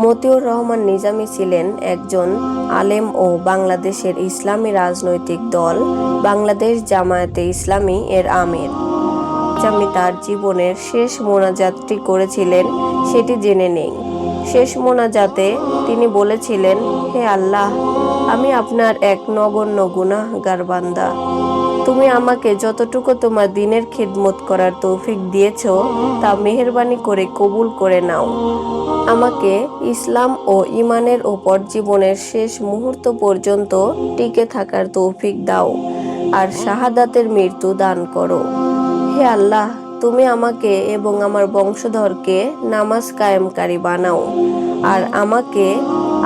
মতিউর রহমান নিজামী ছিলেন একজন আলেম ও বাংলাদেশের ইসলামী রাজনৈতিক দল বাংলাদেশ জামায়াতে ইসলামী এর আমির। নিজামী তার জীবনের শেষ মোনাজাতটি করেছিলেন সেটি জেনে নেই। শেষ মোনাজাতে তিনি বলেছিলেন, হে আল্লাহ, আমি আপনার এক নগণ্য গুনাহগার বান্দা। তুমি আমাকে যতটুকু তোমার দ্বীনের খিদমত করার তৌফিক দিয়েছ তা মেহেরবানি করে কবুল করে নাও। আমাকে ইসলাম ও ঈমানের ওপর জীবনের শেষ মুহূর্ত পর্যন্ত টিকে থাকার তৌফিক দাও আর শাহাদাতের মৃত্যু দান করো। হে আল্লাহ, তুমি আমাকে এবং আমার বংশধরকে নামাজ কায়েমকারী বানাও আর আমাকে,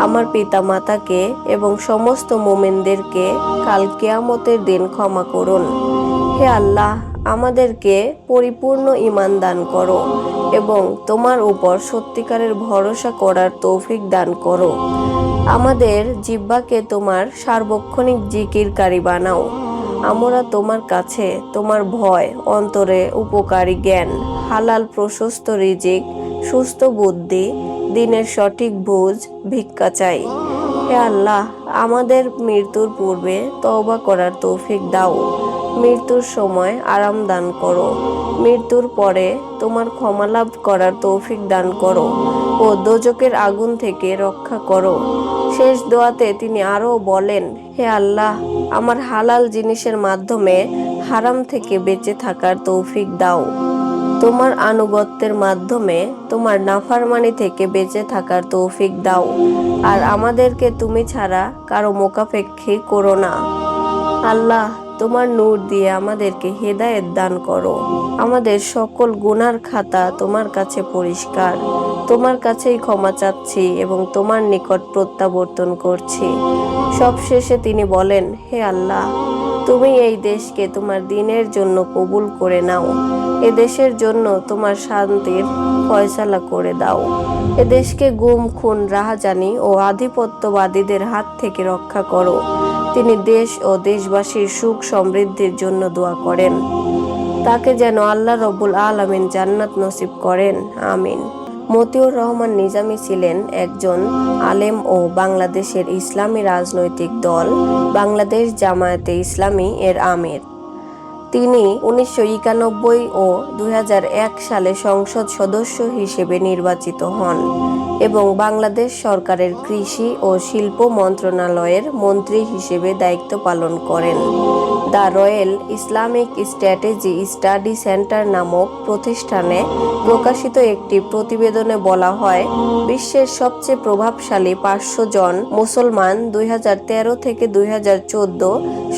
আমার পিতা মাতাকে এবং সমস্ত মুমিনদেরকে কাল কিয়ামতের দিন ক্ষমা করুন। হে আল্লাহ, আমাদেরকে পরিপূর্ণ ঈমান দান করো এবং তোমার উপর সত্যিকারের ভরসা করার তৌফিক দান করো। আমাদের জিহ্বাকে তোমার সার্বক্ষণিক জিকিরকারী বানাও। আমরা তোমার কাছে তোমার ভয়, অন্তরে উপকারী জ্ঞান, হালাল প্রশস্ত রিজিক, সুস্থ বুদ্ধি, দ্বীনের সঠিক বুঝ ভিক্ষা চাই। হে আল্লাহ, আমাদের মৃত্যুর পূর্বে তওবা করার তৌফিক দাও। মৃত্যুর সময় আরাম দান করো। মৃত্যুর পরে তোমার ক্ষমা লাভ করার তৌফিক দান করো ও দোজকের আগুন থেকে রক্ষা করো। শেষ দোয়াতে তিনি আরও বলেন, হে আল্লাহ, আমার হালাল জিনিসের মাধ্যমে হারাম থেকে বেঁচে থাকার তৌফিক দাও। তোমার আনুগত্যের মাধ্যমে তোমার নাফরমানি থেকে বেঁচে থাকার তৌফিক দাও আর আমাদেরকে তুমি ছাড়া কারো মোকাপেক্ষী করো না। আল্লাহ, তোমার নূর দিয়ে আমাদেরকে হেদায়েত দান করো। আমাদের সকল গুনার খাতা তোমার কাছে পরিষ্কার। তোমার কাছেই ক্ষমা চাচ্ছি এবং তোমার নিকট প্রত্যাবর্তন করছি। সবশেষে তিনি বলেন, হে আল্লাহ, তুমি এই দেশকে তোমার দ্বীনের জন্য কবুল করে নাও। এ দেশের জন্য তোমার শান্তির ফয়সালা করে দাও। এ দেশকে গুম, খুন, রাহাজানি ও আধিপত্যবাদীদের হাত থেকে রক্ষা করো। তিনি দেশ ও দেশবাসীর সুখ সমৃদ্ধির জন্য দোয়া করেন। তাকে যেন আল্লাহ রব্বুল আলামিন জান্নাত নসিব করেন, আমিন। মতিউর রহমান নিজামী ছিলেন একজন আলেম ও বাংলাদেশের ইসলামী রাজনৈতিক দল বাংলাদেশ জামায়াতে ইসলামী এর আমির। তিনি 1991 ও 2001 সালে সংসদ সদস্য হিসেবে নির্বাচিত হন এবং বাংলাদেশ সরকারের কৃষি ও শিল্প মন্ত্রণালয়ের মন্ত্রী হিসেবে দায়িত্ব পালন করেন। The royal Islamic strategy study centre নামক প্রতিষ্ঠানে প্রকাশিত একটি প্রতিবেদনে বলা হয়, বিশ্বের সবচেয়ে প্রভাবশালী 500 জন মুসলমান 2013 থেকে 2014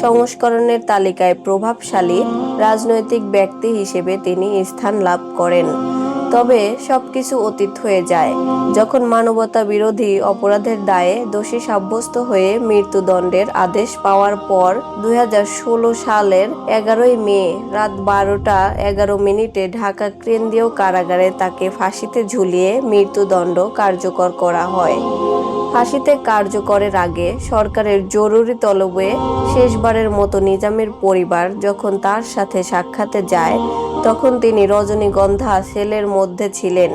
সংস্করণের তালিকায় প্রভাবশালী রাজনৈতিক ব্যক্তি হিসেবে তিনি স্থান লাভ করেন। তবে সবকিছু অতীত হয়ে যায় যখন মানবতা বিরোধী অপরাধের দায়ে দোষী সাব্যস্ত হয়ে মৃত্যুদণ্ডের আদেশ পাওয়ার পর 2016 সালের 11 মে রাত 12:11 ঢাকা কেন্দ্রীয় কারাগারে তাকে ফাঁসিতে ঝুলিয়ে মৃত্যুদণ্ড কার্যকর করা হয়। ফাঁসিতে কার্যকরের আগে সরকারের জরুরি তলবে শেষবারের মতো নিজামীর পরিবার যখন তার সাথে সাক্ষাতে যায়, তখন তিনি রজনীগন্ধা সেলের মধ্যে ছিলেন।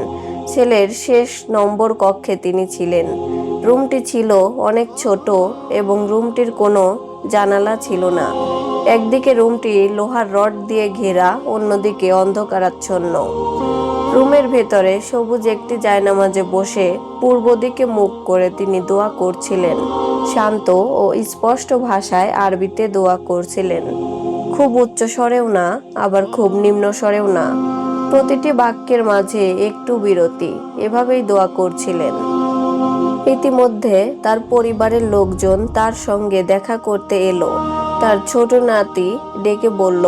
সেলের শেষ নম্বর কক্ষে তিনি ছিলেন। রুমটি ছিল অনেক ছোট এবং রুমটির কোনো জানালা ছিল না। একদিকে রুমটি লোহার রড দিয়ে ঘেরা, অন্যদিকে অন্ধকারাচ্ছন্ন। রুমের ভেতরে সবুজ একটি জায়নামাজে বসে পূর্ব দিকে মুখ করে তিনি দোয়া করছিলেন। শান্ত ও স্পষ্ট ভাষায় আরবিতে দোয়া করছিলেন। খুব উচ্চ স্বরেও না, আবার খুব নিম্ন স্বরেও না। প্রতিটি বাক্যের মাঝে একটু বিরতি। এভাবেই দোয়া করছিলেন। ইতিমধ্যে তার পরিবারের লোকজন তার সঙ্গে দেখা করতে এলো। তার ছোট নাতি ডেকে বলল,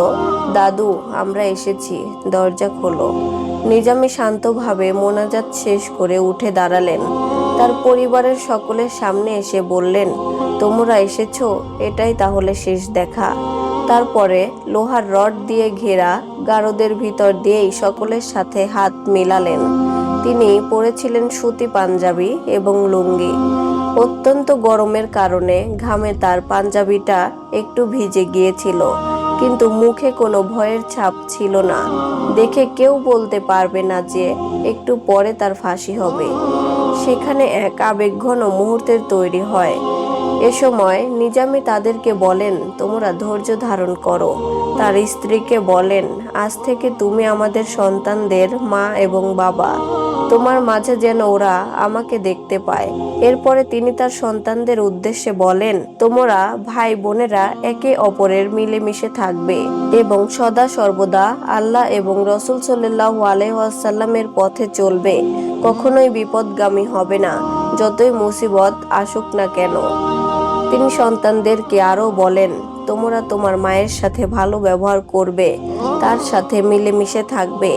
দাদু, আমরা এসেছি, দরজা খোলো। নিজামী শান্তভাবে মোনাজাত শেষ করে উঠে দাঁড়ালেন। তার পরিবারের সকলের সামনে এসে বললেন, তোমরা এসেছো, এটাই তাহলে শেষ দেখা। তারপরে লোহার রড দিয়ে ঘেরা গারদের ভিতর দিয়েই সকলের সাথে হাত মিলালেন। তিনি পরেছিলেন সুতি পাঞ্জাবি এবং লুঙ্গি। অত্যন্ত গরমের কারণে ঘামে তার পাঞ্জাবিটা একটু ভিজে গিয়েছিল, কিন্তু মুখে কোনো ভয়ের ছাপ ছিল না। দেখে কেউ বলতে পারবে না যে একটু পরে তার ফাঁসি হবে। সেখানে এক আবেগঘন মুহূর্তের তৈরি হয়। এ সময় নিজামী তাদেরকে বলেন, তোমরা ধৈর্য ধারণ করো। তার স্ত্রীকে বলেন, আজ থেকে তুমি আমাদের সন্তানদের মা এবং বাবা। তোমার মাঝে যেন ওরা আমাকে দেখতে পায়। এরপরে তিনি তার সন্তানদের উদ্দেশ্যে বলেন, তোমরা ভাই বোনেরা একে অপরের মিলেমিশে থাকবে এবং সদা সর্বদা আল্লাহ এবং রসুল সাল্লাল্লাহু আলাইহি ওয়াসাল্লামের পথে চলবে। কখনোই বিপদগামী হবে না, যতই মুসিবত আসুক না কেন। তিনি সন্তানদেরকে আরও বলেন, তোমরা তোমার মায়ের সাথে ভালো ব্যবহার করবে, তার সাথে মিলেমিশে থাকবে,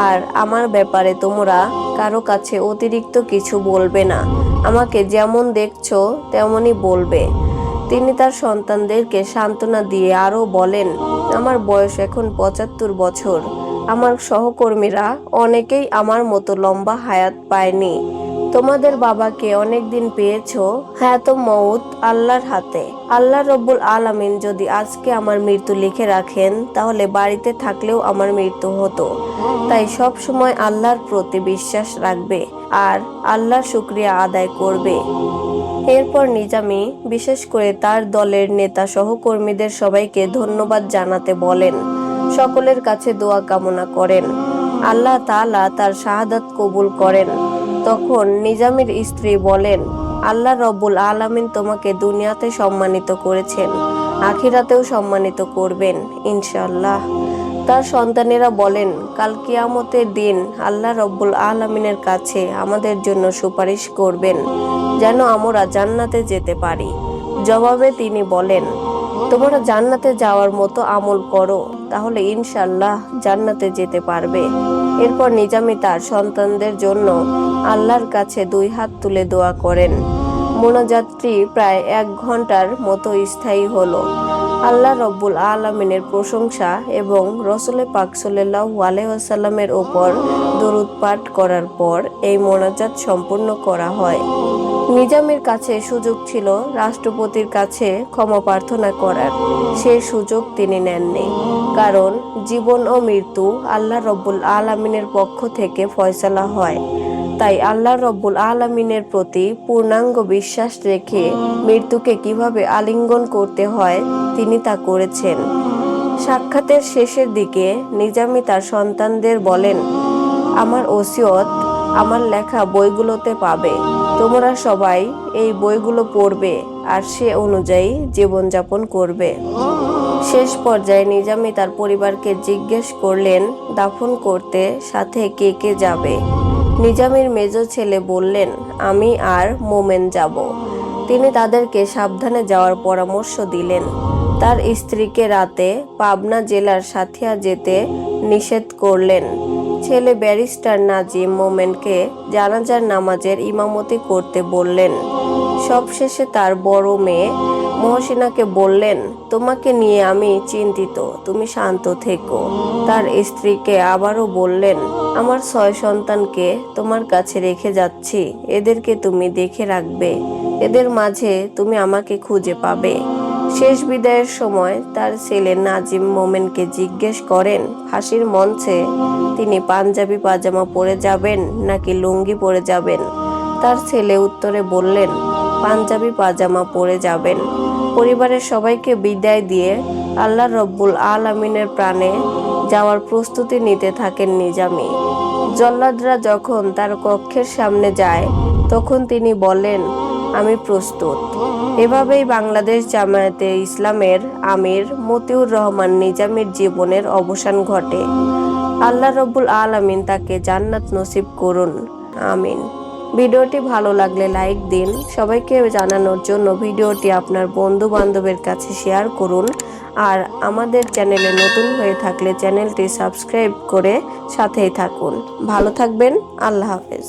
আর আমার ব্যাপারে তোমরা কারো কাছে অতিরিক্ত কিছু বলবে না। আমাকে যেমন দেখছো তেমনই বলবে। তিনি তার সন্তানদেরকে সান্ত্বনা দিয়ে আরও বলেন, আমার বয়স এখন ৭৫ বছর। আমার সহকর্মীরা অনেকেই আমার মতো লম্বা হায়াত পায়নি। তোমাদের বাবাকে অনেকদিন পেয়েছো। হায়াত মউত আল্লাহর হাতে। আল্লাহ রব্বুল আলামিন যদি আজকে আমার মৃত্যু লিখে রাখেন, তাহলে বাড়িতে থাকলেও আমার মৃত্যু হতো। তাই সব সময় আল্লাহর প্রতি বিশ্বাস রাখবে আর আল্লাহর শুকরিয়া আদায় করবে। এরপর নিজামী বিশেষ করে তার দলের নেতা সহকর্মীদের সবাইকে ধন্যবাদ জানাতে বলেন, সকলের কাছে দোয়া কামনা করেন। আল্লাহ তাআলা তার শাহাদাত কবুল করেন। তখন নিজামীর স্ত্রী বলেন, আল্লাহ রব্বুল আলামিন তোমাকে দুনিয়াতে সম্মানিত করেছেন, আখিরাতেও সম্মানিত করবেন ইনশাআল্লাহ। তার সন্তানেরা বলেন, কাল কিয়ামতের দিন আল্লাহ রব্বুল আলামিনের কাছে আমাদের জন্য সুপারিশ করবেন যেন আমরা জান্নাতে যেতে পারি। জবাবে তিনি বলেন, তোমরা জান্নাতে যাওয়ার মতো আমল করো, তাহলে ইনশাআল্লাহ জান্নাতে যেতে পারবে। এরপর নিজামী তার সন্তানদের জন্য আল্লাহর কাছে 2 হাত তুলে দোয়া করেন। মোনাজাতটি প্রায় 1 ঘন্টার মতো স্থায়ী হলো। আল্লাহ রব্বুল আলামিনের প্রশংসা এবং রসুল পাক সাল্লাল্লাহু আলাইহি ওয়াসাল্লামের ওপর দরুদ পাঠ করার পর এই মোনাজাত সম্পূর্ণ করা হয়। নিজামীর কাছে সুযোগ ছিল রাষ্ট্রপতির কাছে ক্ষমা প্রার্থনা করার, সেই সুযোগ তিনি নেননি। কারণ জীবন ও মৃত্যু আল্লাহ রব্বুল আলামিনের পক্ষ থেকে ফয়সালা হয়। তাই আল্লাহ রব্বুল আলামিনের প্রতি পূর্ণাঙ্গ বিশ্বাস রেখে মৃত্যুকে কিভাবে আলিঙ্গন করতে হয় তিনি তা করেছেন। সাক্ষাতের শেষের দিকে নিজামী তার সন্তানদের বলেন, আমার ওসিয়ত আমার লেখা বইগুলোতে পাবে। তোমরা সবাই এই বইগুলো পড়বে আর সে অনুযায়ী জীবনযাপন করবে। শেষ পর্যায়ে নিজামী তার পরিবারকে জিজ্ঞেস করলেন, দাফন করতে সাথে কে কে যাবে? নিজামীর মেজ ছেলে বললেন, আমি আর মোমেন যাব। তিনি তাদেরকে সাবধানে যাওয়ার পরামর্শ দিলেন। তার স্ত্রীকে রাতে পাবনা জেলার সাথিয়া যেতে নিষেধ করলেন। ছেলে ব্যারিস্টার নাজিম মোমেনকে জানাজার নামাজের ইমামতি করতে বললেন। সবশেষে তার বড় মেয়ে মহসিনাকে বললেন, তোমাকে নিয়ে আমি চিন্তিত, তুমি শান্ত থেকো। তার স্ত্রীকে আবারও বললেন, আমার 6 সন্তানকে তোমার কাছে রেখে যাচ্ছি, এদেরকে তুমি দেখে রাখবে, এদের মাঝে তুমি আমাকে খুঁজে পাবে। শেষ বিদায়ের সময় তার ছেলে নাজিম মোমেনকে জিজ্ঞেস করেন, ফাঁসির মঞ্চে তিনি পাঞ্জাবি পাজামা পরে যাবেন নাকি লুঙ্গি পরে যাবেন? তার ছেলে উত্তরে বললেন, পাঞ্জাবি পাজামা পরে যাবেন। পরিবারের সবাইকে বিদায় দিয়ে আল্লাহ রব্বুল আলামিনের প্রাণে যাওয়ার প্রস্তুতি নিতে থাকেন নিজামী। জল্লাদরা যখন তার কক্ষের সামনে যায় তখন তিনি বলেন, আমি প্রস্তুত। এভাবেই বাংলাদেশ জামায়াতে ইসলামের আমির মতিউর রহমান নিজামীর জীবনের অবসান ঘটে। আল্লাহ রব্বুল আলামিন তাকে জান্নাত নসিব করুন, আমিন। ভিডিওটি ভালো লাগলে লাইক দিন। সবাইকে জানানোর জন্য ভিডিওটি আপনার বন্ধু বান্ধবের কাছে শেয়ার করুন। আর আমাদের চ্যানেলে নতুন হয়ে থাকলে চ্যানেলটি সাবস্ক্রাইব করে সাথেই থাকুন। ভালো থাকবেন। আল্লাহ হাফেজ।